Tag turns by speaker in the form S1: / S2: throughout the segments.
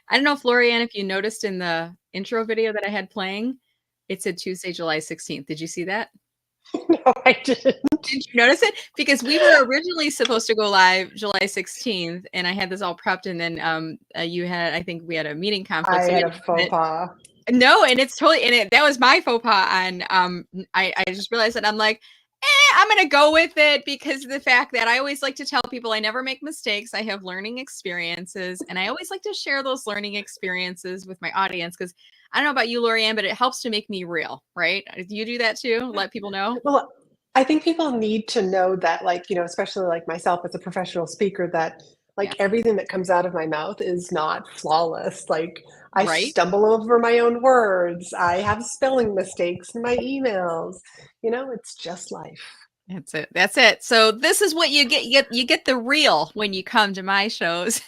S1: I don't know if Laurie-Ann, if you noticed in the intro video that I had playing, it said Tuesday, July 16th. Did you see that?
S2: No, I didn't.
S1: Did you notice it? Because we were originally supposed to go live July 16th, and I had this all prepped, and then you had, I think we had a meeting conflict.
S2: I
S1: So we
S2: had a faux pas.
S1: no, and it's totally, that was my faux pas. And I just realized that I'm like, I'm going to go with it because of the fact that I always like to tell people I never make mistakes. I have learning experiences, and I always like to share those learning experiences with my audience because I don't know about you, Laurie-Ann, but it helps to make me real, right? Do you do that too? Let people know?
S2: Well, I think people need to know that, like, especially like myself as a professional speaker, that
S1: Yeah.
S2: like everything that comes out of my mouth is not flawless. Like I
S1: Right?
S2: stumble over my own words. I have spelling mistakes in my emails. It's just life.
S1: That's it. That's it. So this is what you get. You get the real when you come to my shows.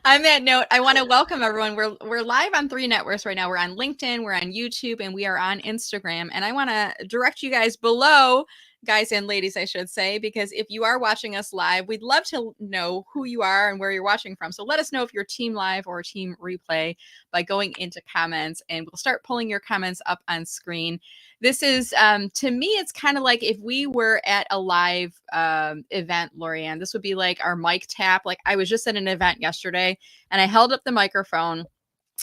S1: On that note, I want to welcome everyone. We're live on 3 networks right now. We're on LinkedIn, we're on YouTube, and we are on Instagram. And I want to direct you guys below, guys and ladies, I should say, because if you are watching us live, we'd love to know who you are and where you're watching from. So let us know if you're team live or team replay by going into comments, and we'll start pulling your comments up on screen. This is, to me, it's kind of like if we were at a live event, Laurie-Ann, this would be like our mic tap. Like I was just at an event yesterday and I held up the microphone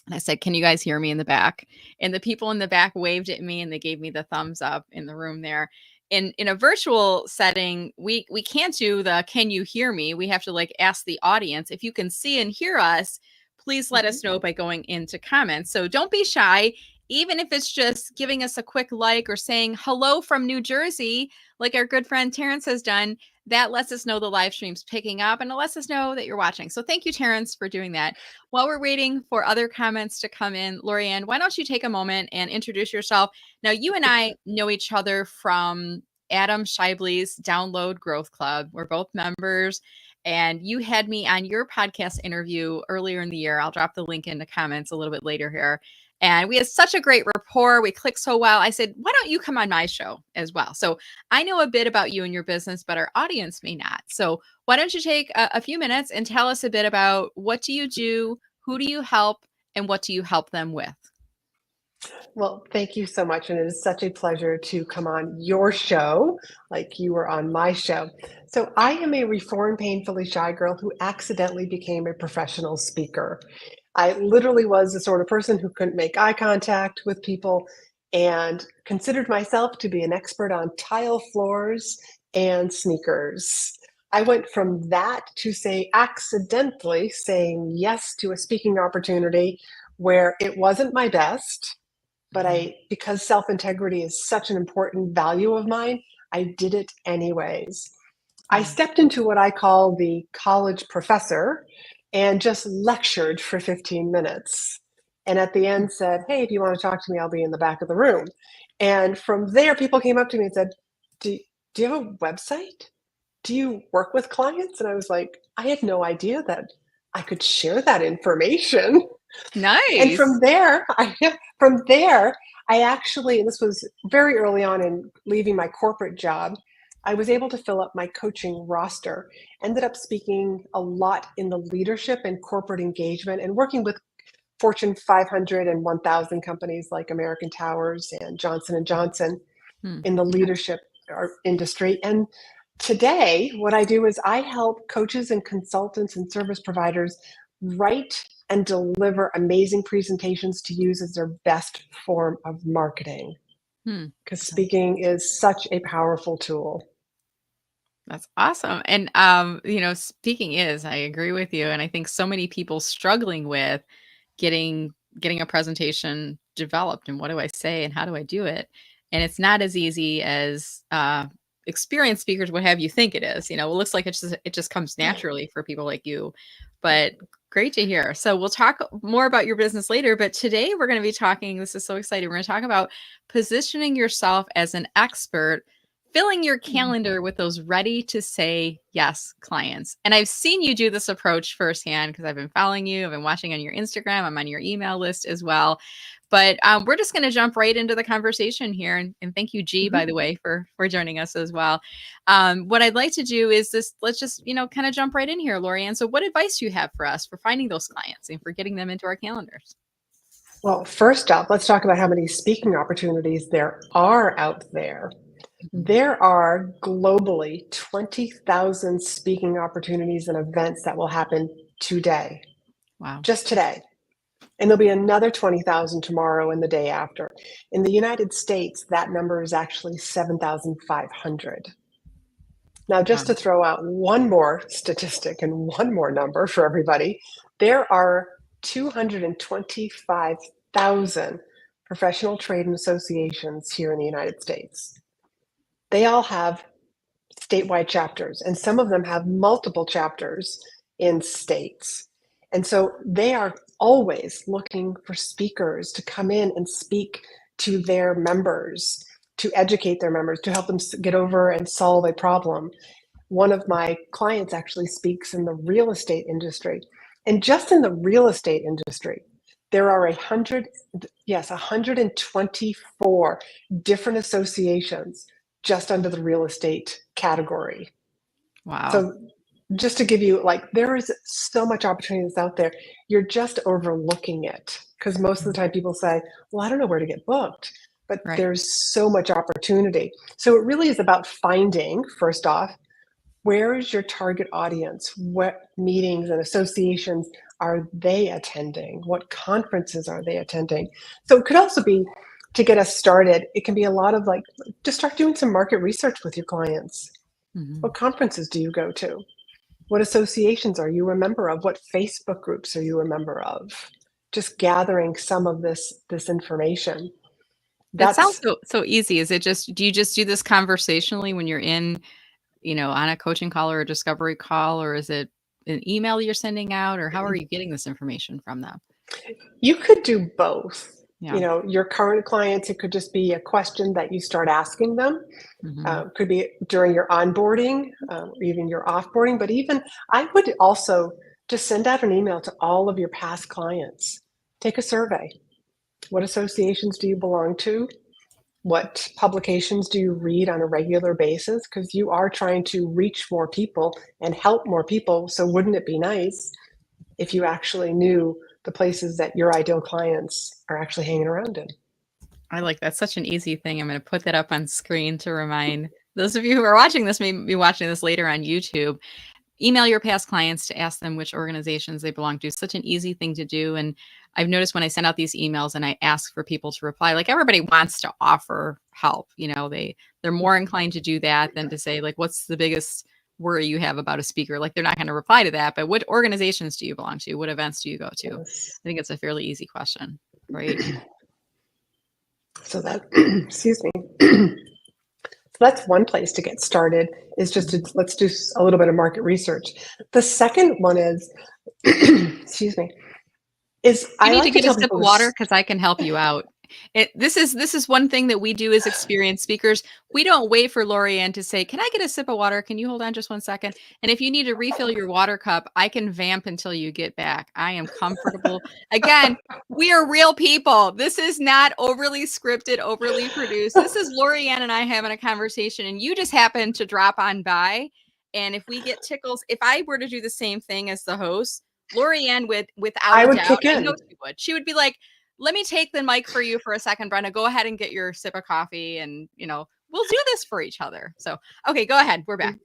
S1: and I said, can you guys hear me in the back? And the people in the back waved at me and they gave me the thumbs up in the room there. In a virtual setting, we can't do the can you hear me? We have to like ask the audience if you can see and hear us. Please let us know by going into comments. So don't be shy, even if it's just giving us a quick like or saying hello from New Jersey, like our good friend Terrence has done. That lets us know the live stream's picking up and it lets us know that you're watching. So thank you, Terrence, for doing that. While we're waiting for other comments to come in, Laurie-Ann, why don't you take a moment and introduce yourself? Now, you and I know each other from Adam Shively's Download Growth Club. We're both members, and you had me on your podcast interview earlier in the year. I'll drop the link in the comments a little bit later here. And we had such a great rapport. We clicked so well. I said, why don't you come on my show as well? So I know a bit about you and your business, but our audience may not. So why don't you take a few minutes and tell us a bit about what do you do, who do you help, and what do you help them with?
S2: Well, thank you so much. And it is such a pleasure to come on your show like you were on my show. So I am a reformed, painfully shy girl who accidentally became a professional speaker. I literally was the sort of person who couldn't make eye contact with people and considered myself to be an expert on tile floors and sneakers. I went from that to accidentally saying yes to a speaking opportunity where it wasn't my best, but because self-integrity is such an important value of mine, I did it anyways. I stepped into what I call the college professor and just lectured for 15 minutes. And at the end said, hey, if you want to talk to me, I'll be in the back of the room. And from there, people came up to me and said, do you have a website? Do you work with clients? And I was like, I had no idea that I could share that information.
S1: Nice.
S2: And from there, I actually, and this was very early on in leaving my corporate job, I was able to fill up my coaching roster, ended up speaking a lot in the leadership and corporate engagement and working with Fortune 500 and 1,000 companies like American Towers and Johnson & Johnson in the leadership industry. And today, what I do is I help coaches and consultants and service providers write and deliver amazing presentations to use as their best form of marketing. Because speaking is such a powerful tool.
S1: That's awesome. And, speaking is, I agree with you. And I think so many people struggling with getting a presentation developed and what do I say and how do I do it? And it's not as easy as experienced speakers would have you think it is. It looks like it just comes naturally for people like you, but great to hear. So we'll talk more about your business later, but today we're going to be talking, this is so exciting. We're going to talk about positioning yourself as an expert filling your calendar with those ready to say yes clients. And I've seen you do this approach firsthand because I've been following you. I've been watching on your Instagram. I'm on your email list as well. But we're just going to jump right into the conversation here. And thank you, G, by the way, for joining us as well. What I'd like to do is this, let's just, kind of jump right in here, Laurie-Ann. So what advice do you have for us for finding those clients and for getting them into our calendars?
S2: Well, first up, let's talk about how many speaking opportunities there are out there. There are globally 20,000 speaking opportunities and events that will happen today.
S1: Wow.
S2: Just today. And there'll be another 20,000 tomorrow and the day after. In the United States, that number is actually 7,500. Now, just to throw out one more statistic and one more number for everybody, there are 225,000 professional trade and associations here in the United States. They all have statewide chapters, and some of them have multiple chapters in states. And so they are always looking for speakers to come in and speak to their members, to educate their members, to help them get over and solve a problem. One of my clients actually speaks in the real estate industry. And just in the real estate industry, there are 124 different associations just under the real estate category.
S1: Wow.
S2: So just to give you, there is so much opportunities out there. You're just overlooking it because most of the time people say, well, I don't know where to get booked, but there's so much opportunity. So it really is about finding, first off, where is your target audience? What meetings and associations are they attending? What conferences are they attending? So it could also be, to get us started, it can be a lot of just start doing some market research with your clients. What conferences do you go to? What associations are you a member of? What Facebook groups are you a member of? Just gathering some of this information.
S1: That sounds so easy. Is it do you just do this conversationally when you're in, on a coaching call or a discovery call, or is it an email you're sending out, or how are you getting this information from them?
S2: You could do both.
S1: Yeah.
S2: Your current clients, it could just be a question that you start asking them. Could be during your onboarding, or even your offboarding. But even I would also just send out an email to all of your past clients. Take a survey. What associations do you belong to? What publications do you read on a regular basis? Because you are trying to reach more people and help more people. So wouldn't it be nice if you actually knew the places that your ideal clients are actually hanging around in?
S1: I like that. Such an easy thing. I'm going to put that up on screen to remind those of you who are watching this, may be watching this later on YouTube. Email your past clients to ask them which organizations they belong to. Such an easy thing to do. And I've noticed when I send out these emails and I ask for people to reply, everybody wants to offer help. They're more inclined to do that than to say, what's the biggest worry you have about a speaker? They're not going to reply to that, but what organizations do you belong to? What events do you go to? I think it's a fairly easy question, right?
S2: So that, excuse me. So that's one place to get started, is just let's do a little bit of market research. The second one is, excuse me, is
S1: you need to get a sip of water because I can help you out. This is one thing that we do as experienced speakers. We don't wait for Laurie-Ann to say, can I get a sip of water? Can you hold on just 1 second? And if you need to refill your water cup, I can vamp until you get back. I am comfortable. Again, we are real people. This is not overly scripted, overly produced. This is Laurie-Ann and I having a conversation, and you just happen to drop on by. And if we get tickles, if I were to do the same thing as the host, Laurie-Ann without a doubt, I know she would. She would be like, let me take the mic for you for a second, Brenda. Go ahead and get your sip of coffee, and we'll do this for each other. So, okay, go ahead. We're back.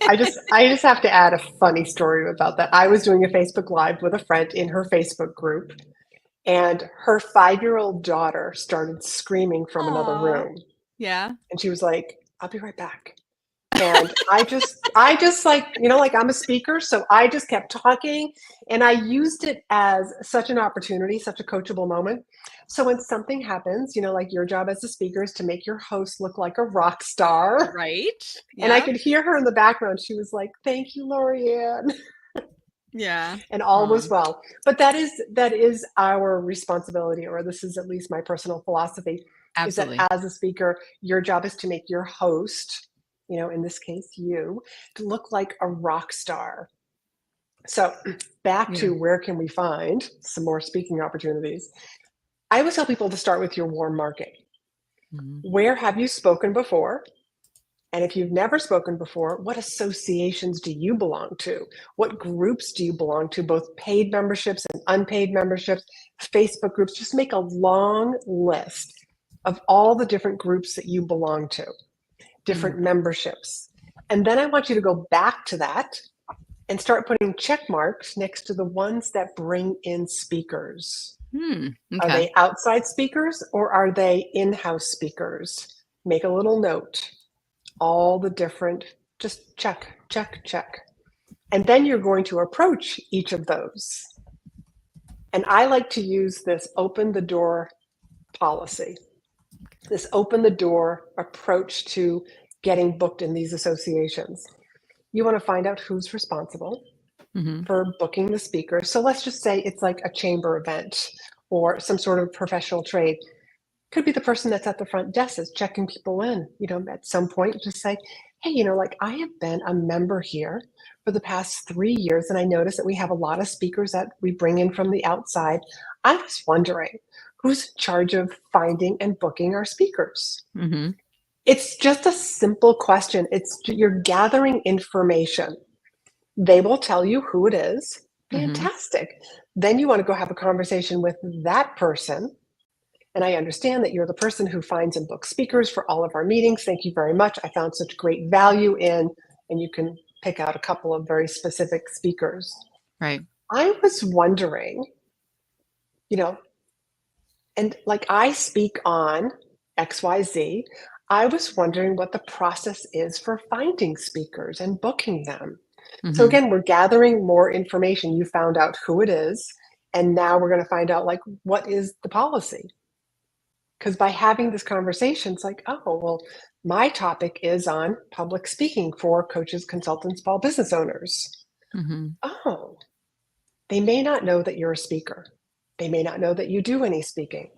S2: I just have to add a funny story about that. I was doing a Facebook Live with a friend in her Facebook group, and her 5-year-old daughter started screaming from another room.
S1: Yeah.
S2: And she was like, I'll be right back. And I just I'm a speaker, so I just kept talking, and I used it as such an opportunity, such a coachable moment. So when something happens, your job as a speaker is to make your host look like a rock star.
S1: Right.
S2: Yeah. And I could hear her in the background. She was like, thank you, Laurie-Ann.
S1: Yeah.
S2: and all
S1: Aw,
S2: was well. But that is our responsibility, or this is at least my personal philosophy, is that
S1: absolutely.
S2: as a speaker, your job is to make your host, in this case, you, to look like a rock star. So back
S1: Yeah.
S2: to where can we find some more speaking opportunities? I always tell people to start with your warm market.
S1: Mhm.
S2: Where have you spoken before? And if you've never spoken before, what associations do you belong to? What groups do you belong to, both paid memberships and unpaid memberships, Facebook groups? Just make a long list of all the different groups that you belong to,
S1: Mm.
S2: different memberships. And then I want you to go back to that and start putting check marks next to the ones that bring in speakers. Are
S1: Okay.
S2: they outside speakers or are they in-house speakers? Make a little note. All the different, just check, check, check. And then you're going to approach each of those. And I like to use this open the door policy, this open the door approach to getting booked in these associations. You want to find out who's responsible
S1: Mhm.
S2: for booking the speaker. So let's just say it's like a chamber event or some sort of professional trade. Could be the person that's at the front desk is checking people in, at some point, just say, hey, like I have been a member here for the past 3 years, and I notice that we have a lot of speakers that we bring in from the outside. I was wondering who's in charge of finding and booking our speakers.
S1: Mhm.
S2: It's just a simple question. You're gathering information. They will tell you who it is.
S1: Mhm.
S2: Fantastic. Then you want to go have a conversation with that person, and I understand that you're the person who finds and books speakers for all of our meetings. Thank you very much. I found such great value in, and you can pick out a couple of very specific speakers.
S1: Right.
S2: I was wondering, you know, and like I speak on XYZ. I was wondering what the process is for finding speakers and booking them. So
S1: Mhm.
S2: again, we're gathering more information. You found out who it is, and now we're going to find out like what is the policy. Because by having this conversation, it's like, oh, well, my topic is on public speaking for coaches, consultants, small business owners.
S1: Mhm.
S2: Oh, they may not know that you're a speaker. They may not know that you do any speaking.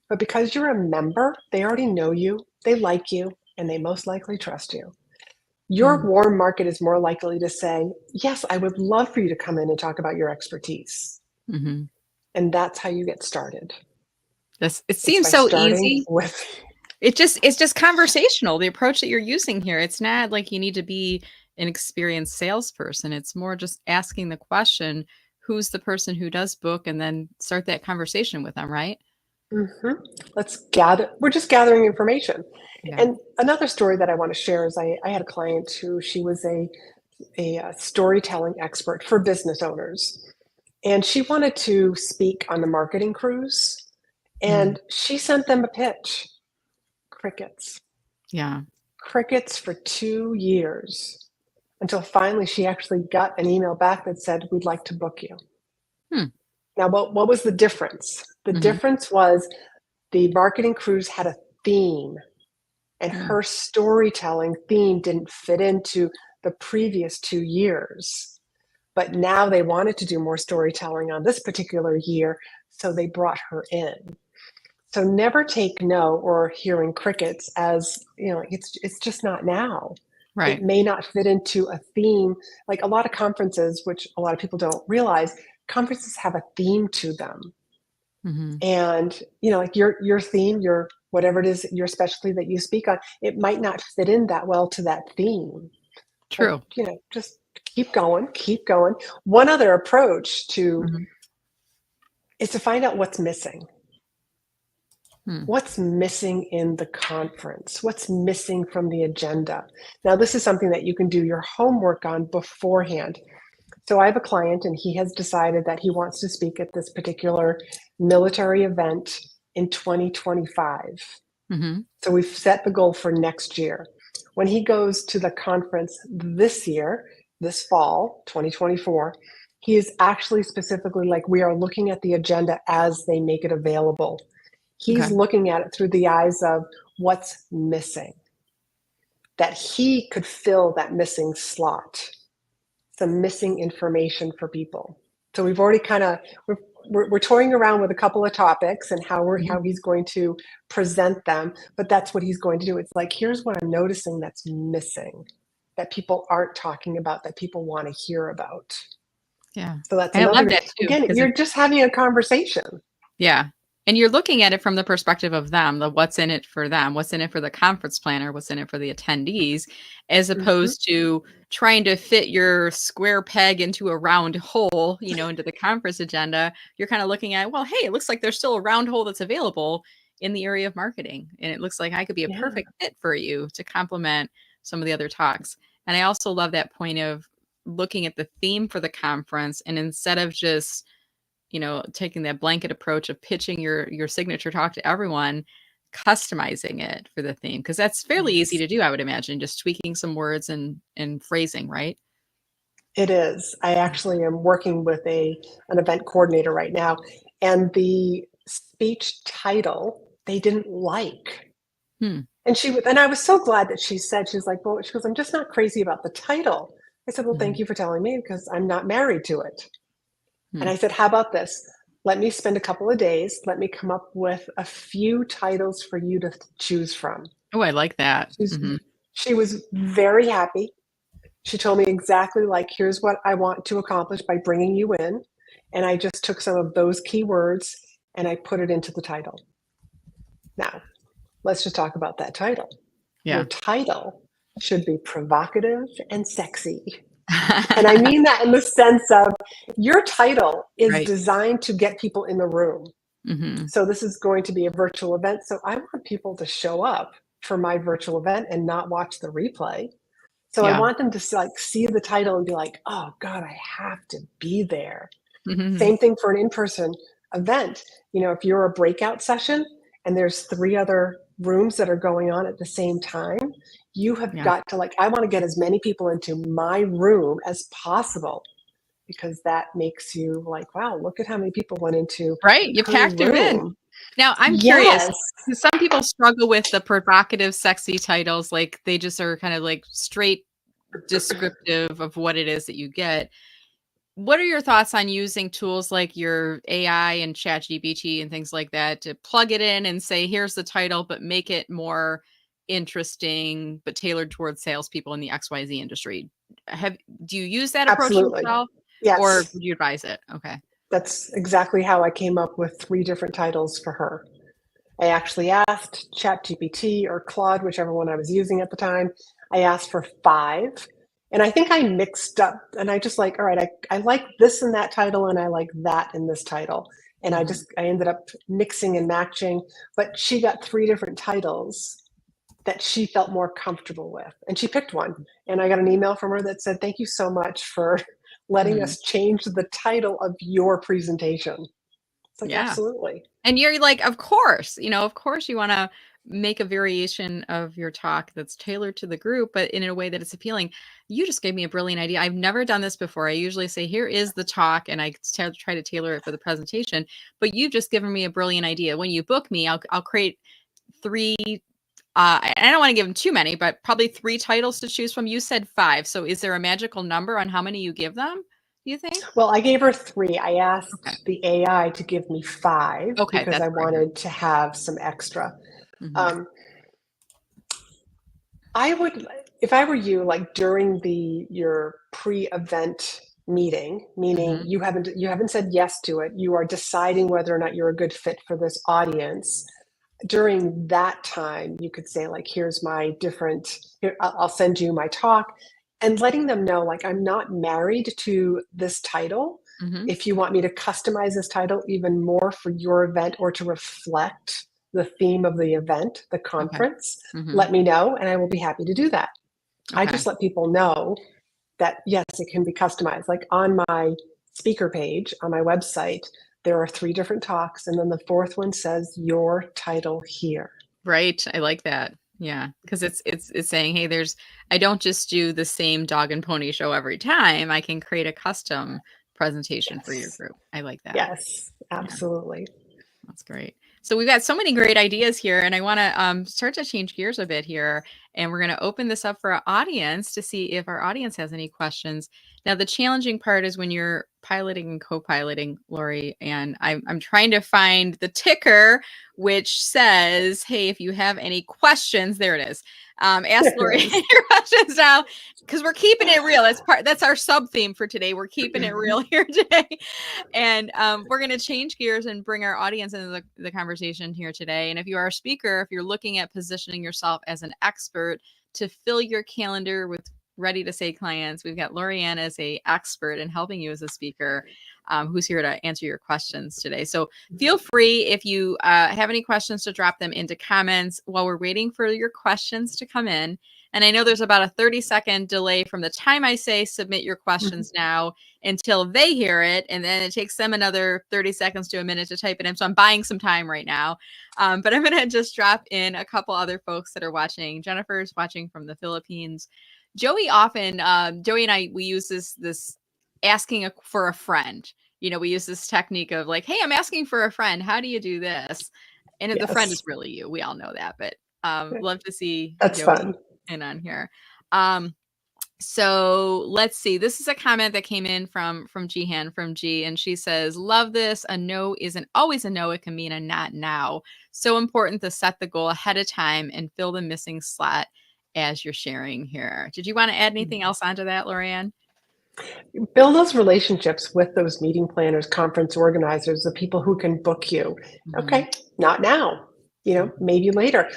S2: But because you're a member, they already know you, they like you, and they most likely trust you. Your
S1: Mm.
S2: warm market is more likely to say, yes, I would love for you to come in and talk about your expertise.
S1: Mhm.
S2: And that's how you get started.
S1: It
S2: It's
S1: seems
S2: by
S1: so
S2: starting
S1: easy.
S2: with,
S1: It's just conversational, the approach that you're using here. It's not like you need to be an experienced salesperson. It's more just asking the question, who's the person who does book, and then start that conversation with them, right?
S2: mhm, we're just gathering information.
S1: Yeah.
S2: And another story that I want to share is I had a client who she was a storytelling expert for business owners. And she wanted to speak on the marketing cruise.
S1: Mm.
S2: And she sent them a pitch. Crickets.
S1: Yeah.
S2: Crickets for 2 years until finally she actually got an email back that said, we'd like to book you.
S1: Hmm.
S2: Now, what was the difference? The
S1: Mhm.
S2: difference was the marketing cruise had a theme, and
S1: Mm.
S2: her storytelling theme didn't fit into the previous 2 years. But now they wanted to do more storytelling on this particular year, so they brought her in. So never take no or hearing crickets as, it's just not now. It
S1: Right.
S2: may not fit into a theme. Like a lot of conferences, which a lot of people don't realize, conferences have a theme to them.
S1: Mhm.
S2: And, like your theme, your whatever it is, your specialty that you speak on, it might not fit in that well to that theme. But,
S1: True.
S2: just keep going, keep going. One other approach to
S1: Mhm.
S2: is to find out what's missing.
S1: Hmm.
S2: What's missing in the conference? What's missing from the agenda? Now, this is something that you can do your homework on beforehand. So I have a client and he has decided that he wants to speak at this particular military event in 2025.
S1: Mhm.
S2: So we've set the goal for next year. When he goes to the conference this year, this fall, 2024, he is actually specifically like, we are looking at the agenda as they make it available. He's
S1: Okay.
S2: looking at it through the eyes of what's missing, that he could fill that missing slot. Does some missing information for people. So we've already kind of, we're toying around with a couple of topics and how he's going to present them, but that's what he's going to do. It's like, here's what I'm noticing that's missing, that people aren't talking about, that people want to hear about.
S1: Yeah.
S2: So that's
S1: I love
S2: another,
S1: that too.
S2: again, you're just having a conversation.
S1: Yeah. And you're looking at it from the perspective of them, the what's in it for them, what's in it for the conference planner, what's in it for the attendees, as opposed to trying to fit your square peg into a round hole, into the conference agenda. You're kind of looking at, well, hey, it looks like there's still a round hole that's available in the area of marketing. And it looks like I could be a perfect fit for you to complement some of the other talks. And I also love that point of looking at the theme for the conference, and instead of just taking that blanket approach of pitching your signature talk to everyone, customizing it for the theme, because that's fairly easy to do, I would imagine, just tweaking some words and phrasing, right?
S2: It is. I actually am working with an event coordinator right now, and the speech title they didn't like. And I was so glad that she's like, well, she goes, I'm just not crazy about the title. I said, well, thank you for telling me, because I'm not married to it. And I said, how about this? Let me spend a couple of days. Let me come up with a few titles for you to choose from.
S1: Oh, I like that.
S2: She was very happy. She told me exactly, like, here's what I want to accomplish by bringing you in. And I just took some of those keywords and I put it into the title. Now, let's just talk about that title.
S1: Yeah.
S2: Your title should be provocative and sexy. And I mean that in the sense of your title is designed to get people in the room. So this is going to be a virtual event. So I want people to show up for my virtual event and not watch the replay. So I want them to see the title and be like, oh God, I have to be there. Same thing for an in-person event. If you're a breakout session and there's 3 other rooms that are going on at the same time, you have got to I want to get as many people into my room as possible, because that makes you like, wow, look at how many people went into
S1: you packed it in. Now I'm curious, because some people struggle with the provocative, sexy titles, like they just are kind of like straight descriptive of what it is that you get. What are your thoughts on using tools like your AI and ChatGPT and things like that to plug it in and say, here's the title, but make it more interesting, but tailored towards salespeople in the XYZ industry? Do you use that approach yourself?
S2: Yes.
S1: Or would you advise it? Okay.
S2: That's exactly how I came up with 3 different titles for her. I actually asked ChatGPT or Claude, whichever one I was using at the time. I asked for 5. And I think I mixed up, and I just all right, I like this in that title, and I like that in this title. And I ended up mixing and matching, but she got 3 different titles that she felt more comfortable with. And she picked one. And I got an email from her that said, thank you so much for letting us change the title of your presentation. It's like, absolutely.
S1: And you're like, of course you want to make a variation of your talk that's tailored to the group, but in a way that it's appealing. You just gave me a brilliant idea. I've never done this before. I usually say, here is the talk, and I try to tailor it for the presentation, but you've just given me a brilliant idea. When you book me, I'll create 3, I don't want to give them too many, but probably 3 titles to choose from. You said 5. So is there a magical number on how many you give them, do you think?
S2: Well, I gave her 3. I asked the AI to give me 5 because I wanted to have some extra. I would, if I were you, during your pre-event meeting, meaning you haven't said yes to it, you are deciding whether or not you're a good fit for this audience. During that time, you could say, here's my I'll send you my talk, and letting them know, I'm not married to this title. If you want me to customize this title even more for your event or to reflect the theme of the event, the conference, let me know, and I will be happy to do that. I just let people know that, yes, it can be customized. On my speaker page on my website, there are 3 different talks, and then the 4th one says your title here.
S1: Right. I like that. Yeah. Because it's saying, hey, I don't just do the same dog and pony show every time. I can create a custom presentation for your group. I like that.
S2: Yes, absolutely.
S1: Yeah. That's great. So we've got so many great ideas here, and I want to start to change gears a bit here And we're going to open this up for our audience to see if our audience has any questions. Now, the challenging part is when you're piloting and co-piloting, Lori, and I'm trying to find the ticker, which says, hey, if you have any questions, there it is. Ask Lori your questions now, because we're keeping it real. That's our sub theme for today. We're keeping it real here today. And we're going to change gears and bring our audience into the conversation here today. And if you are a speaker, if you're looking at positioning yourself as an expert to fill your calendar with ready to say clients, we've got Laurie-Ann as a expert in helping you as a speaker, who's here to answer your questions today. So feel free, if you have any questions, to drop them into comments while we're waiting for your questions to come in. And I know there's about a 30-second delay from the time I say submit your questions now until they hear it. And then it takes them another 30 seconds to a minute to type it in. So I'm buying some time right now. But I'm going to just drop in a couple other folks that are watching. Jennifer's watching from the Philippines. Joey and I, we use this asking for a friend. You know, we use this technique of like, hey, I'm asking for a friend. How do you do this? And if the friend is really you, we all know that, but love to see
S2: that's
S1: Joey
S2: fun
S1: in on here. So let's see. This is a comment that came in from Jihan from G, and she says, love this. A no isn't always a no. It can mean a not now. So important to set the goal ahead of time and fill the missing slot as you're sharing here. Did you want to add anything else onto that, Laurie-Ann?
S2: Build those relationships with those meeting planners, conference organizers, the people who can book you. Okay, not now, maybe later.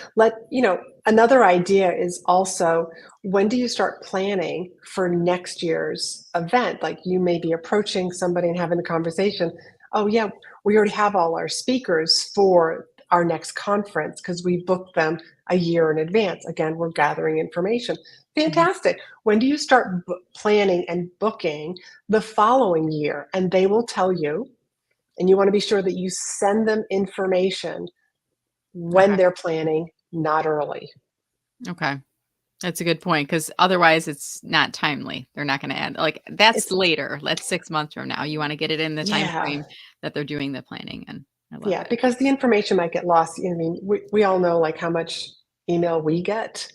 S2: Another idea is also, when do you start planning for next year's event? Like, you may be approaching somebody and having a conversation. Oh yeah, we already have all our speakers for our next conference because we booked them a year in advance. Again, we're gathering information. Fantastic. When do you start planning and booking the following year? And they will tell you, and you want to be sure that you send them information when they're planning, not early.
S1: Okay. That's a good point, because otherwise it's not timely. They're not going to add, like, that's later. That's 6 months from now. You want to get it in the time frame that they're doing the planning. And I love it.
S2: Because the information might get lost. I mean, we all know like how much email we get.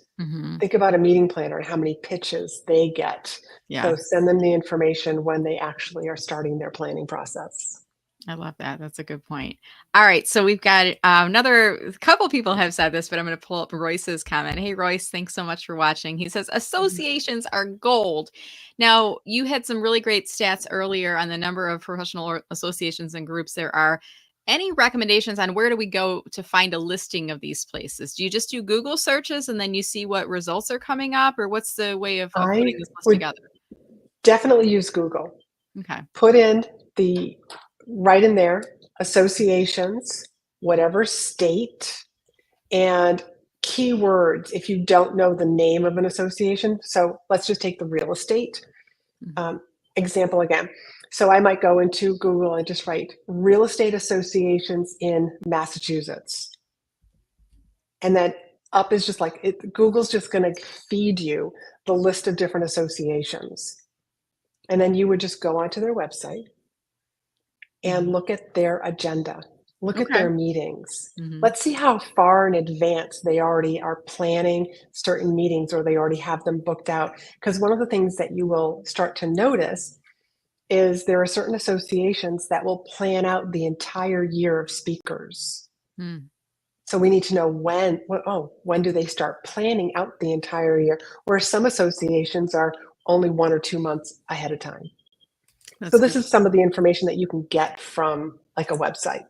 S2: Think about a meeting planner and how many pitches they get. So send them the information when they actually are starting their planning process.
S1: I love that. That's a good point. All right. So we've got another couple people have said this, but I'm going to pull up Royce's comment. Hey, Royce, thanks so much for watching. He says, associations are gold. Now, you had some really great stats earlier on the number of professional associations and groups there are. Any recommendations on where do we go to find a listing of these places? Do you just do Google searches and then you see what results are coming up, or what's the way of putting this list together?
S2: Definitely use Google.
S1: Okay.
S2: Put in right in there, associations, whatever state, and keywords if you don't know the name of an association. So let's just take the real estate example again. So I might go into Google and just write real estate associations in Massachusetts. And then up is just like, Google's just going to feed you the list of different associations. And then you would just go onto their website and look at their agenda. Look at their meetings. Let's see how far in advance they already are planning certain meetings, or they already have them booked out. Because one of the things that you will start to notice is there are certain associations that will plan out the entire year of speakers. So we need to know when do they start planning out the entire year, where some associations are only 1 or 2 months ahead of time. So this is some of the information that you can get from like a website.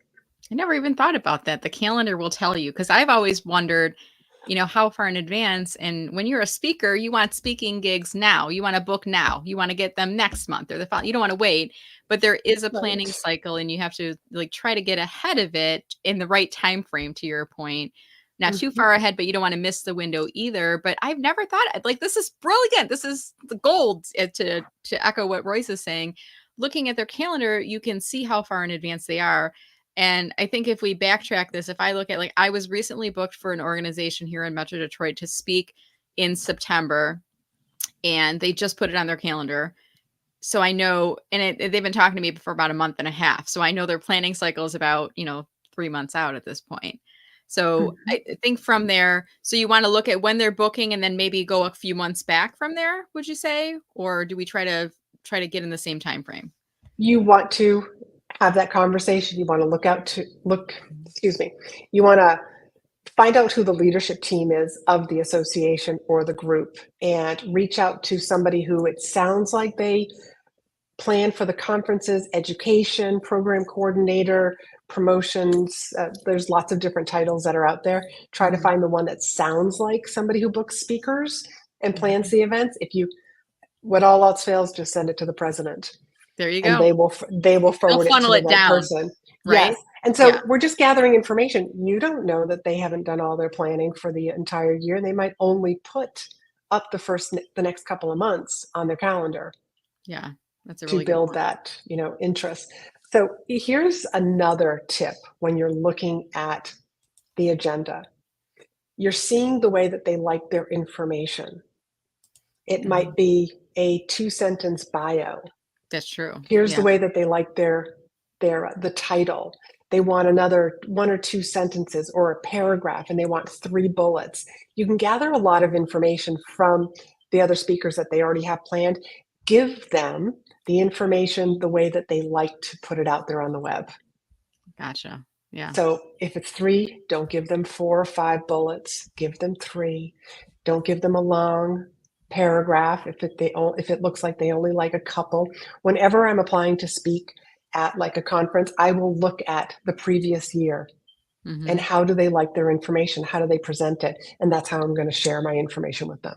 S1: I never even thought about that. The calendar will tell you, because I've always wondered, how far in advance. And when you're a speaker, you want speaking gigs now. You want to book now. You want to get them next month or the following. You don't want to wait. But there is a planning cycle, and you have to try to get ahead of it in the right time frame, to your point. Not too far ahead, but you don't want to miss the window either. But I've never thought, this is brilliant. This is the gold, to echo what Royce is saying. Looking at their calendar, you can see how far in advance they are. And I think if we backtrack this, if I look at, I was recently booked for an organization here in Metro Detroit to speak in September, and they just put it on their calendar. So I know, and they've been talking to me for about a month and a half. So I know their planning cycle is about, 3 months out at this point. So
S2: Mhm.
S1: I think from there, so you want to look at when they're booking and then maybe go a few months back from there, would you say? Or do we try to get in the same time frame?
S2: You want to have that conversation. You want to excuse me. You want to find out who the leadership team is of the association or the group and reach out to somebody who it sounds like they plan for the conferences, education, program coordinator, promotions. There's lots of different titles that are out there. Try to
S1: Mhm.
S2: find the one that sounds like somebody who books speakers and plans
S1: Mhm.
S2: the events. If you, what all else fails, just send it to the president
S1: There you
S2: and
S1: go.
S2: they will
S1: They'll
S2: forward it to
S1: funnel
S2: the
S1: it
S2: right
S1: down,
S2: person.
S1: right?
S2: Yes. And
S1: Yeah.
S2: so we're just gathering information. You don't know that they haven't done all their planning for the entire year. They might only put up the next couple of months on their calendar
S1: Yeah. That's a
S2: to
S1: really good
S2: build
S1: point.
S2: that, interest. So here's another tip when you're looking at the agenda. You're seeing the way that they like their information. It
S1: Mhm.
S2: might be a two-sentence bio.
S1: That's true.
S2: Here's the
S1: Yeah.
S2: way that they like their the title. They want another one or two sentences or a paragraph, and they want three bullets. You can gather a lot of information from the other speakers that they already have planned. Give them the information the way that they like to put it out there on the web.
S1: Gotcha. Yeah.
S2: So if it's three, don't give them four or five bullets. Give them three. Don't give them a long paragraph if it looks like they only like a couple. Whenever I'm applying to speak at like a conference, I will look at the previous year and
S1: Mhm.
S2: how do they like their information? How do they present it? And that's how I'm going to share my information with them.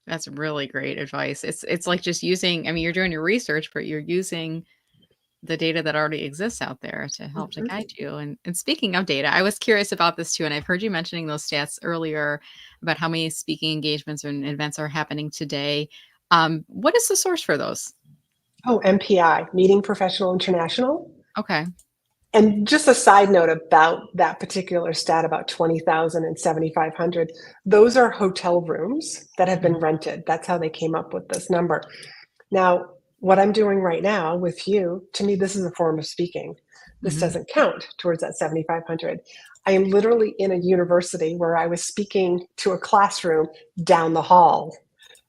S1: That's really great advice. It's like just using, I mean, you're doing your research, but you're using the data that already exists out there to help to
S2: Mhm.
S1: guide you. And speaking of data, I was curious about this too, and I've heard you mentioning those stats earlier about how many speaking engagements and events are happening today. What is the source for those?
S2: Oh, MPI, Meeting Professional International.
S1: Okay.
S2: And just a side note about that particular stat about 20,000 and 7,500, those are hotel rooms that have been
S1: Mhm.
S2: rented. That's how they came up with this number. Now, what I'm doing right now with you, to me, this is a form of speaking. This
S1: Mhm.
S2: doesn't count towards that 7,500. I am literally in a university where I was speaking to a classroom down the hall.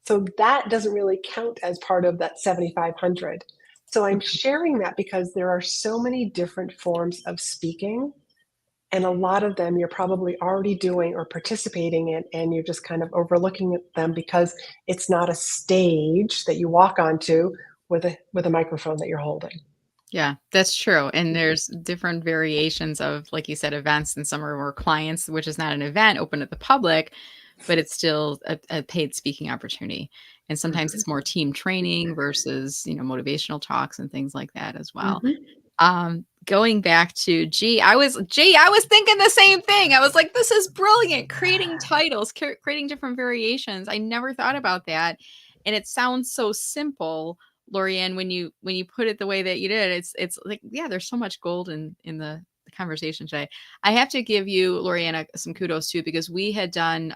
S2: So that doesn't really count as part of that 7,500. So I'm
S1: Okay.
S2: sharing that because there are so many different forms of speaking, and a lot of them you're probably already doing or participating in, and you're just kind of overlooking them because it's not a stage that you walk onto with a microphone that you're holding.
S1: Yeah, that's true. And there's different variations of, like you said, events, and some are more clients, which is not an event open to the public, but it's still a paid speaking opportunity. And sometimes
S2: Mhm.
S1: it's more team training versus, motivational talks and things like that as well.
S2: Mhm.
S1: Going back to I was thinking the same thing. I was like, this is brilliant. Creating titles, creating different variations. I never thought about that. And it sounds so simple, Laurie-Ann, when you put it the way that you did. It's like, yeah, there's so much gold in the conversation today. I have to give you, Laurie-Ann, some kudos too, because we had done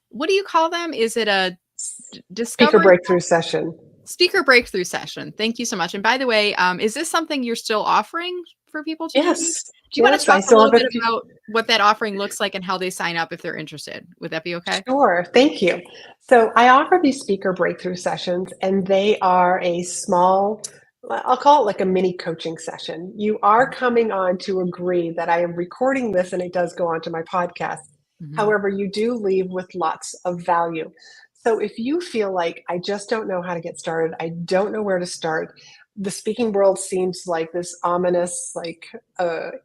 S1: what do you call them? Is it a
S2: Speaker
S1: discovery
S2: breakthrough session.
S1: speaker breakthrough session? Thank you so much. And by the way, is this something you're still offering for people to use?
S2: Yes.
S1: Do you want to
S2: Yes, I
S1: talk a
S2: still
S1: little
S2: have
S1: bit
S2: a few.
S1: about what that offering looks like and how they sign up if they're interested? Would that be okay?
S2: Sure, thank you. So I offer these speaker breakthrough sessions, and they are a small, I'll call it like a mini coaching session. You are coming on to agree that I am recording this and it does go onto my podcast.
S1: Mhm.
S2: However, you do leave with lots of value. So if you feel like I just don't know how to get started, I don't know where to start, the speaking world seems like this ominous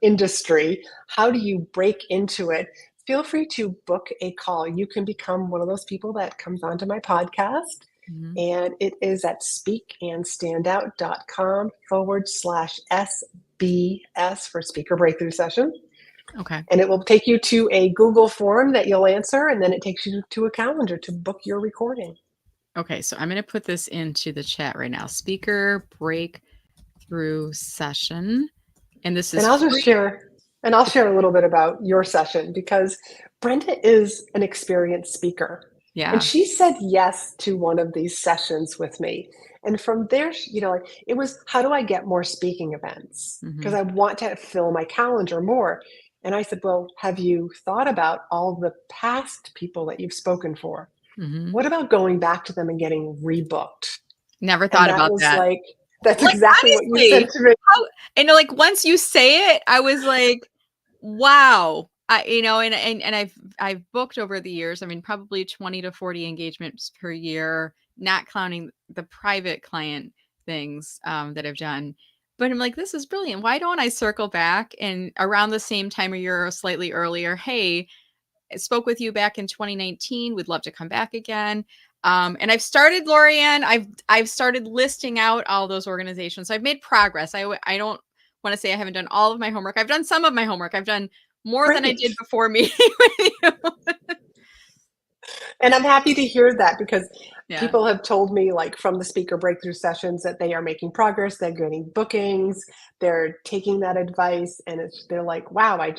S2: industry. How do you break into it? Feel free to book a call. You can become one of those people that comes onto my podcast.
S1: Mhm.
S2: And it is at speakandstandout.com/SBS for speaker breakthrough session.
S1: Okay.
S2: And it will take you to a Google form that you'll answer, and then it takes you to a calendar to book your recording.
S1: Okay. So I'm going to put this into the chat right now. Speaker breakthrough session. And this
S2: And
S1: is
S2: I'll just
S1: free.
S2: share and I'll share a little bit about your session because Brenda is an experienced speaker. And
S1: Yeah.
S2: she said yes to one of these sessions with me. And from there, like it was, how do I get more speaking events? Because
S1: Mhm.
S2: I want to fill my calendar more. And I said, well, have you thought about all the past people that you've spoken for?
S1: Mhm.
S2: What about going back to them and getting rebooked?
S1: Never
S2: And
S1: thought
S2: that
S1: about
S2: was
S1: that.
S2: like, that's
S1: Like,
S2: exactly what you said
S1: honestly,
S2: to me.
S1: how and, like, once you say it, I was like, "Wow." And I've booked over the years, I mean, probably 20 to 40 engagements per year, not counting the private client things, that I've done. But I'm like, "This is brilliant. Why don't I circle back and around the same time a year or slightly earlier, 'Hey, I spoke with you back in 2019. Would love to come back again.'" And I've started, Laurie-Ann, I've started listing out all those organizations. So I've made progress. I don't want to say I haven't done all of my homework. I've done some of my homework. I've done more than I
S2: Great.
S1: did before meeting with you.
S2: And I'm happy to hear that because
S1: Yeah.
S2: people have told me, like from the speaker breakthrough sessions, that they are making progress, they're getting bookings, they're taking that advice, and they're like, wow, I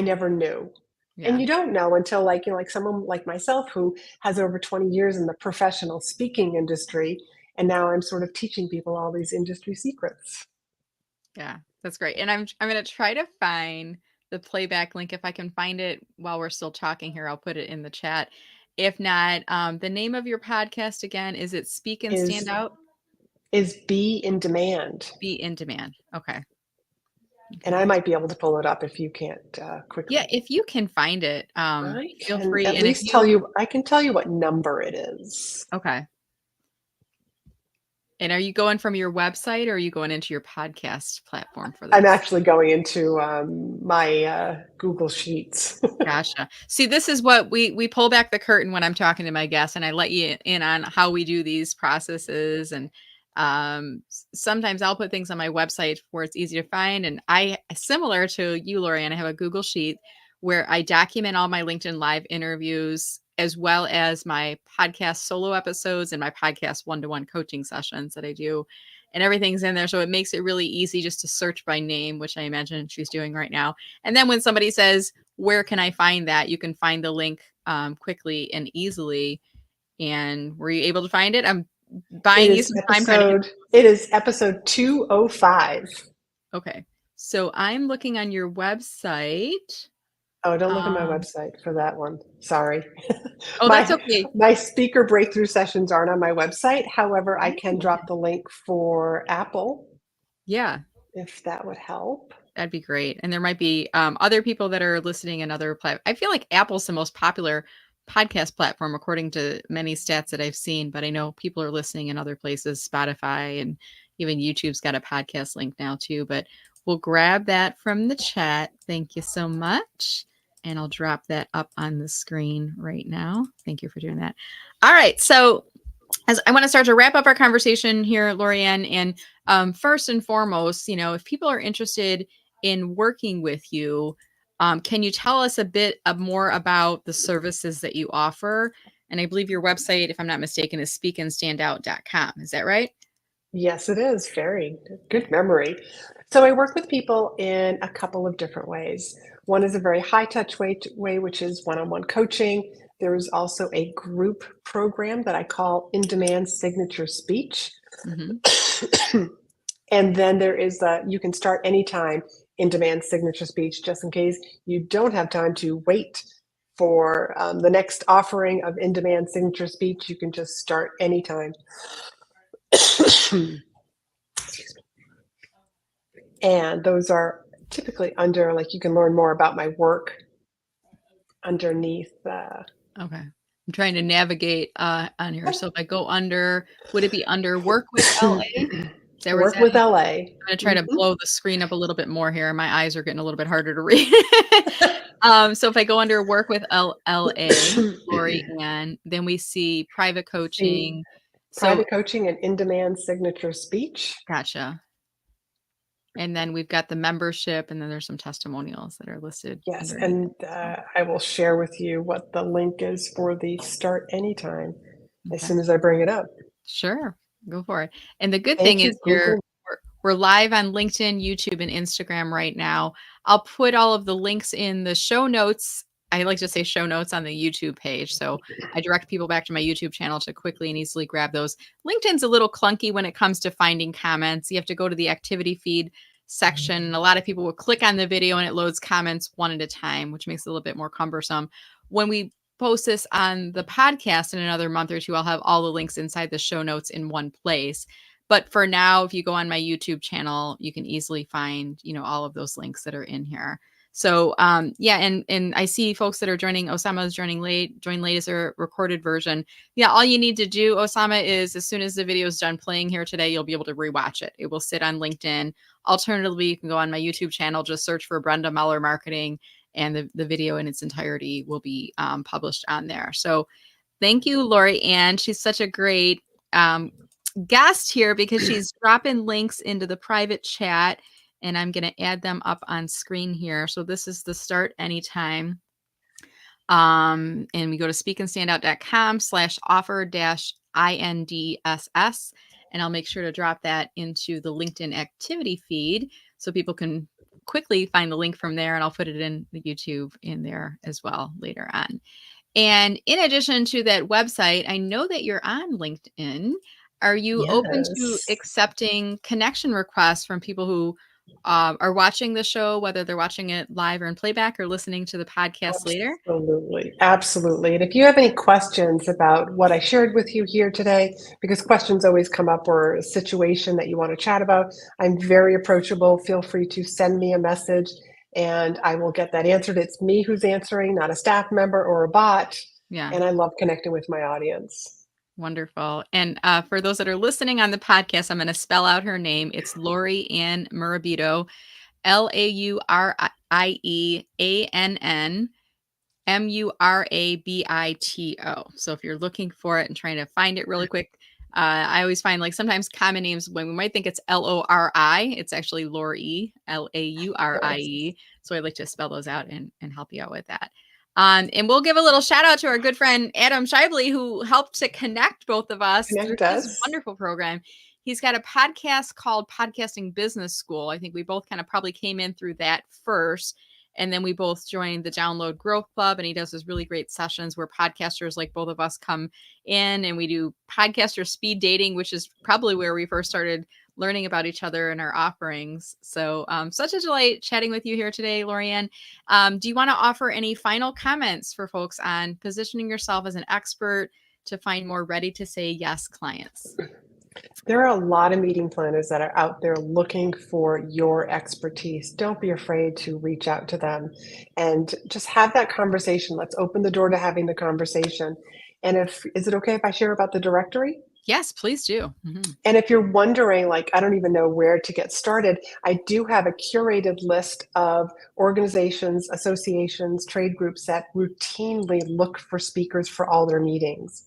S2: never knew. And
S1: Yeah.
S2: you don't know until like someone like myself who has over 20 years in the professional speaking industry, and now I'm sort of teaching people all these industry secrets.
S1: Yeah. That's great. And I'm gonna try to find the playback link. If I can find it while we're still talking here, I'll put it in the chat. If not, the name of your podcast again, is it Speak and Stand
S2: Is
S1: Out?
S2: is be in demand.
S1: Be in Demand. Okay.
S2: And
S1: Okay.
S2: I might be able to pull it up if you can't
S1: Yeah,
S2: quickly.
S1: if you can find it,
S2: I
S1: feel
S2: can
S1: free.
S2: at
S1: And if
S2: least tell
S1: you
S2: you, I can tell you what number it is.
S1: okay. And are you going from your website or are you going into your podcast platform for
S2: I'm
S1: this?
S2: actually going into my Google Sheets.
S1: Gotcha. See, this is what we pull back the curtain when I'm talking to my guests, and I let you in on how we do these processes. And sometimes I'll put things on my website where it's easy to find. And I, similar to you, Laurie-Ann, I have a Google Sheet where I document all my LinkedIn Live interviews as well as my podcast solo episodes and my podcast one-to-one coaching sessions that I do. And everything's in there. So it makes it really easy just to search by name, which I imagine she's doing right now. And then when somebody says, where can I find that? You can find the link quickly and easily. And were you able to find it? I'm
S2: It
S1: buying you
S2: is
S1: some time trying to get.
S2: episode 205.
S1: Okay. So I'm looking on your website.
S2: Oh, don't look at my
S1: Um,
S2: website for that one. Sorry.
S1: oh, that's
S2: my
S1: okay.
S2: my speaker breakthrough sessions aren't on my website. However, I can
S1: Oh, okay.
S2: drop the link for Apple
S1: Yeah,
S2: if that would help.
S1: that'd be great. And there might be other people that are listening in other I feel like Apple's the most popular podcast platform according to many stats that I've seen, but I know people are listening in other places, Spotify and even YouTube's got a podcast link now too, but we'll grab that from the chat. Thank you so much. And I'll drop that up on the screen right now. Thank you for doing that. All right. So as I want to start to wrap up our conversation here, Laurie-Ann, and first and foremost, if people are interested in working with you, can you tell us a bit more about the services that you offer? And I believe your website, if I'm not mistaken, is speakandstandout.com. Is that right?
S2: Yes, it is. Very good memory. So I work with people in a couple of different ways. One is a very high touch way, which is one-on-one coaching. There is also a group program that I call In Demand Signature Speech.
S1: Mm-hmm.
S2: And then there is you can start anytime In Demand Signature Speech, just in case you don't have time to wait for the next offering of In Demand Signature Speech. You can just start anytime. And those are typically under, like, you can learn more about my work underneath.
S1: Okay. I'm trying to navigate on here. So if I go under, would it be under work with LA? Is that where it's
S2: Work
S1: at?
S2: with LA.
S1: I'm gonna try to
S2: Mhm.
S1: blow the screen up a little bit more here. My eyes are getting a little bit harder to read. So if I go under work with LA, Laurie-Ann, then we see private
S2: See,
S1: coaching. So
S2: private coaching and in demand signature speech.
S1: gotcha. And then we've got the membership, and then there's some testimonials that are listed
S2: Yes,
S1: underneath
S2: and
S1: it. So,
S2: I will share with you what the link is for the start anytime as
S1: okay.
S2: soon as I bring it up.
S1: Sure. Go for it. And the good thing
S2: Thank
S1: is
S2: you, Google.
S1: we're live on LinkedIn, YouTube, and Instagram right now. I'll put all of the links in the show notes. I like to say show notes on the YouTube page. So I direct people back to my YouTube channel to quickly and easily grab those. LinkedIn's a little clunky when it comes to finding comments. You have to go to the activity feed section. And a lot of people will click on the video and it loads comments one at a time, which makes it a little bit more cumbersome. When we post this on the podcast in another month or two, I'll have all the links inside the show notes in one place. But for now, if you go on my YouTube channel, you can easily find, all of those links that are in here. So, yeah. And I see folks that are joining. Osama's joining late. Join late is a recorded version. Yeah. All you need to do, Osama, is as soon as the video is done playing here today, you'll be able to rewatch it. It will sit on LinkedIn. Alternatively, you can go on my YouTube channel, just search for Brenda Muller Marketing, and the video in its entirety will be published on there. So thank you, Laurie-Ann. She's such a great guest here because she's dropping links into the private chat, and I'm going to add them up on screen here. So this is the start anytime. And we go to speakandstandout.com/offer-INDSS. And I'll make sure to drop that into the LinkedIn activity feed so people can quickly find the link from there. And I'll put it in the YouTube in there as well later on. And in addition to that website, I know that you're on LinkedIn. Are you open to accepting connection requests from people who are watching the show, whether they're watching it live or in playback or listening to the podcast later?
S2: Absolutely. And if you have any questions about what I shared with you here today, because questions always come up, or a situation that you want to chat about, I'm very approachable. Feel free to send me a message and I will get that answered. It's me who's answering, not a staff member or a bot.
S1: Yeah.
S2: And I love connecting with my audience.
S1: Wonderful. And for those that are listening on the podcast, I'm going to spell out her name. It's Laurie-Ann Murabito, LaurieAnn Murabito. So if you're looking for it and trying to find it really quick, I always find, like, sometimes common names, when we might think it's Lori, it's actually Laurie, Laurie. So I like to spell those out and help you out with that. And we'll give a little shout out to our good friend Adam Shively, who helped to connect both of us through this wonderful program. He's got a podcast called Podcasting Business School. I think we both kind of probably came in through that first. And then we both joined the Download Growth Club, and he does those really great sessions where podcasters like both of us come in, and we do podcaster speed dating, which is probably where we first started learning about each other and our offerings. So such a delight chatting with you here today, Laurie-Ann. Do you want to offer any final comments for folks on positioning yourself as an expert to find more ready to say yes clients?
S2: There are a lot of meeting planners that are out there looking for your expertise. Don't be afraid to reach out to them and just have that conversation. Let's open the door to having the conversation. And is it okay if I share about the directory?
S1: Yes, please do. Mm-hmm.
S2: And if you're wondering, like, I don't even know where to get started, I do have a curated list of organizations, associations, trade groups that routinely look for speakers for all their meetings.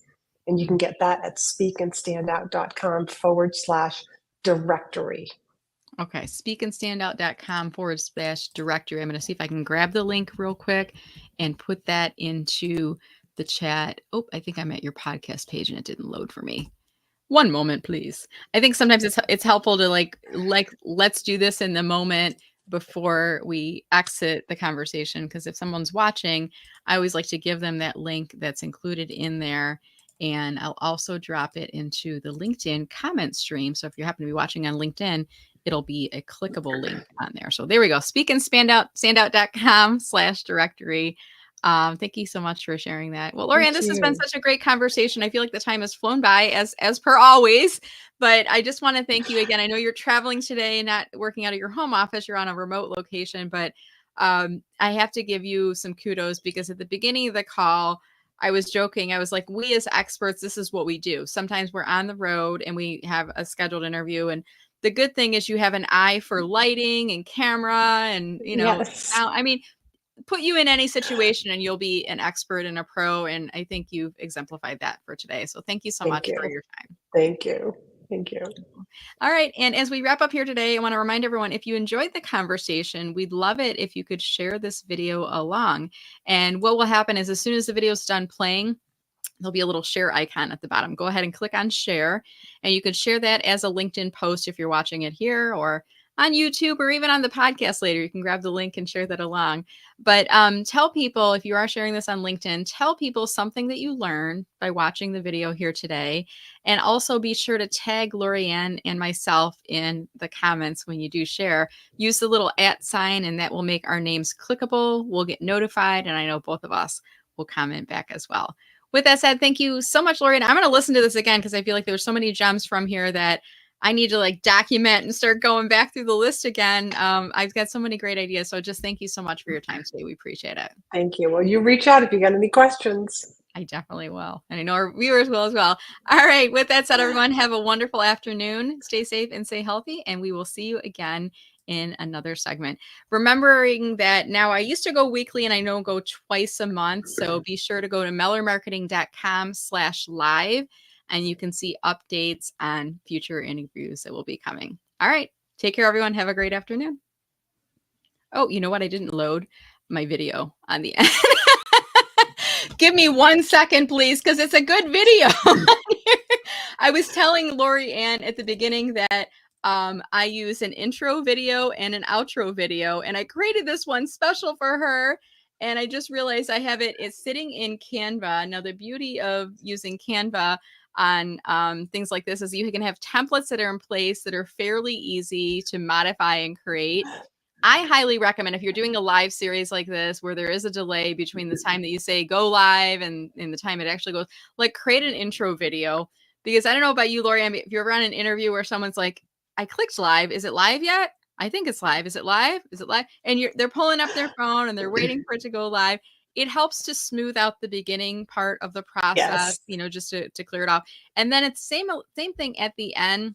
S2: And you can get that at speakandstandout.com/directory.
S1: Okay, speakandstandout.com/directory. I'm going to see if I can grab the link real quick and put that into the chat. Oh, I think I'm at your podcast page and it didn't load for me. One moment, please. I think sometimes it's helpful to like let's do this in the moment before we exit the conversation, because if someone's watching, I always like to give them that link that's included in there. And I'll also drop it into the LinkedIn comment stream. So if you happen to be watching on LinkedIn, it'll be a clickable link on there. So there we go. speakandstandout.com/directory. Thank you so much for sharing that. Well, Laurie-Ann, this has been such a great conversation. I feel like the time has flown by as per always, but I just want to thank you again. I know you're traveling today, not working out of your home office. You're on a remote location, but I have to give you some kudos, because at the beginning of the call, I was joking. I was like, we as experts, this is what we do. Sometimes we're on the road and we have a scheduled interview. And the good thing is you have an eye for lighting and camera and, sound. I mean, put you in any situation and you'll be an expert and a pro. And I think you've exemplified that for today. So thank you so much for your time.
S2: Thank you. Thank you.
S1: All right. And as we wrap up here today, I want to remind everyone, if you enjoyed the conversation, we'd love it if you could share this video along. And what will happen is, as soon as the video is done playing, there'll be a little share icon at the bottom. Go ahead and click on share, and you can share that as a LinkedIn post if you're watching it here, or on YouTube or even on the podcast later. You can grab the link and share that along. But tell people, if you are sharing this on LinkedIn, tell people something that you learned by watching the video here today. And also be sure to tag Laurie-Ann and myself in the comments when you do share. Use the little @ sign, and that will make our names clickable. We'll get notified, and I know both of us will comment back as well. With that said, thank you so much, Laurie. And I'm going to listen to this again because I feel like there's so many gems from here that I need to like document and start going back through the list again. I've got so many great ideas. So just thank you so much for your time today. We appreciate it.
S2: Thank you. Well, you reach out if you got any questions.
S1: I definitely will. And I know our viewers will as well. All right. With that said, everyone, have a wonderful afternoon. Stay safe and stay healthy. And we will see you again in another segment. Remembering that now I used to go weekly and I know go twice a month. So be sure to go to mellermarketing.com/live and you can see updates on future interviews that will be coming. All right. Take care, everyone. Have a great afternoon. Oh, you know what? I didn't load my video on the end. Give me 1 second, please, because it's a good video. I was telling Laurie-Ann at the beginning that I use an intro video and an outro video, and I created this one special for her. And I just realized I have it's sitting in Canva. Now, the beauty of using Canva on things like this is you can have templates that are in place that are fairly easy to modify and create. I highly recommend if you're doing a live series like this, where there is a delay between the time that you say go live and the time it actually goes, like create an intro video. Because I don't know about you, Laurie, if you're on an interview where someone's like, I clicked live. Is it live yet? I think it's live. Is it live? Is it live? And they're pulling up their phone and they're waiting for it to go live. It helps to smooth out the beginning part of the process,
S2: Yes.
S1: just to clear it off. And then it's same thing at the end.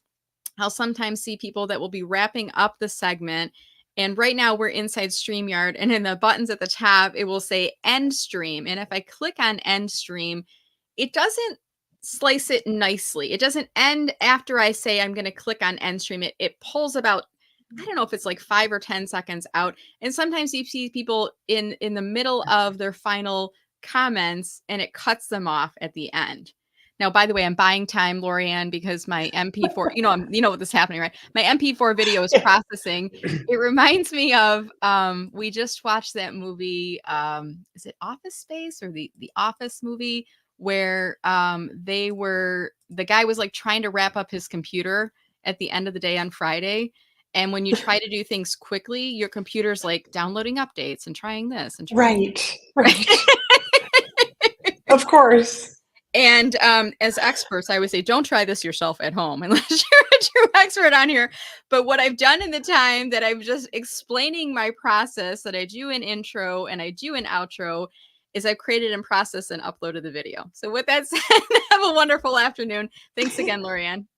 S1: I'll sometimes see people that will be wrapping up the segment. And right now we're inside StreamYard, and in the buttons at the top, it will say end stream. And if I click on end stream, it doesn't slice it nicely. It doesn't end after I say I'm going to click on end stream. It pulls about, I don't know if it's like 5 or 10 seconds out. And sometimes you see people in the middle of their final comments and it cuts them off at the end. Now, by the way, I'm buying time, Laurie-Ann, because my MP4, you know what is happening, right? My MP4 video is processing. It reminds me of we just watched that movie. Is it Office Space or the Office movie where the guy was like trying to wrap up his computer at the end of the day on Friday. And when you try to do things quickly, your computer's like downloading updates and trying this and trying
S2: Right. Of course.
S1: And as experts, I would say, don't try this yourself at home unless you're a true expert on here. But what I've done in the time that I'm just explaining my process that I do an intro and I do an outro is I've created and processed and uploaded the video. So with that said, have a wonderful afternoon. Thanks again, Laurie-Ann.